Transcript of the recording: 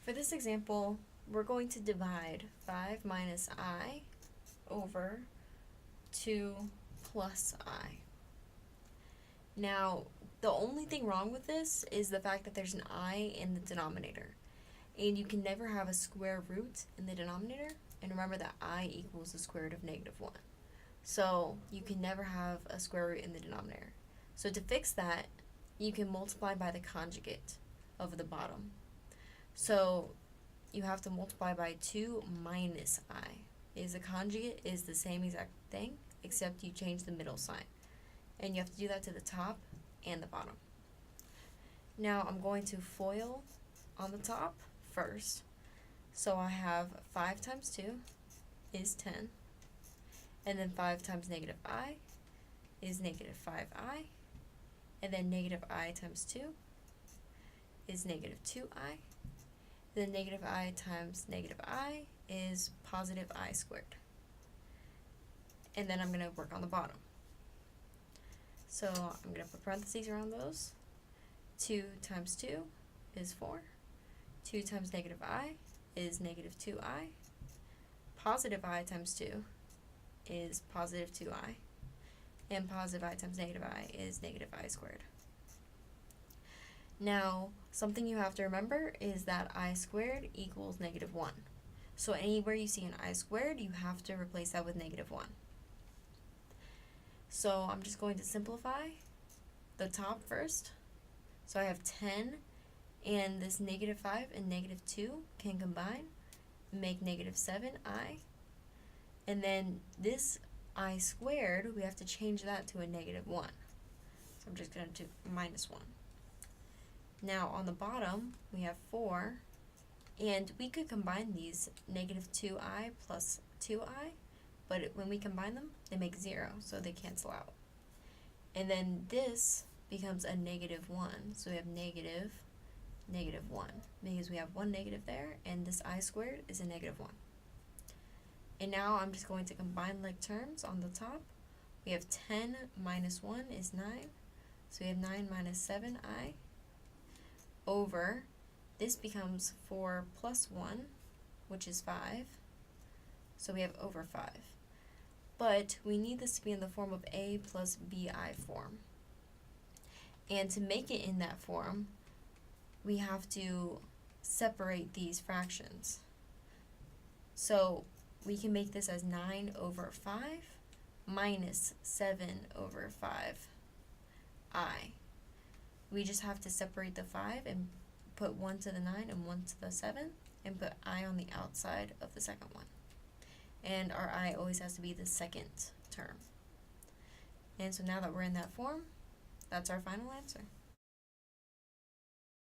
For this example, we're going to divide 5 minus I over 2 plus I. Now, the only thing wrong with this is the fact that there's an I in the denominator. And you can never have a square root in the denominator. And remember that I equals the square root of -1. So you can never have a square root in the denominator. So to fix that, you can multiply by the conjugate of the bottom. So you have to multiply by 2 minus I. Is the conjugate is the same exact thing, except you change the middle sign. And you have to do that to the top and the bottom. Now I'm going to FOIL on the top first. So I have 5 times 2 is 10. And then 5 times -I is -5I. And then -I times 2 is -2I. Then -I times -I is +I squared. And then I'm going to work on the bottom. So I'm going to put parentheses around those. 2 times 2 is 4. 2 times -I is -2I. +I times 2 is +2I. And +I times -I is -I squared. Now, something you have to remember is that I squared equals -1. So anywhere you see an I squared, you have to replace that with -1. So I'm just going to simplify the top first. So I have 10, and this -5 and -2 can combine, make -7I. And then this I squared, we have to change that to a -1. So I'm just going to do -1. Now on the bottom, we have 4, and we could combine these -2I plus 2I, but when we combine them, they make 0, so they cancel out. And then this becomes a -1, so we have -1, because we have one negative there, and this I squared is a -1. And now I'm just going to combine like terms on the top. We have 10 minus 1 is 9, so we have 9 minus 7I over, this becomes 4 plus 1, which is 5, so we have over 5. But we need this to be in the form of A plus BI form. And to make it in that form, we have to separate these fractions. So we can make this as 9 over 5 minus 7 over 5I. We just have to separate the 5 and put 1 to the 9 and 1 to the 7 and put I on the outside of the second one. And our I always has to be the second term. And so now that we're in that form, that's our final answer.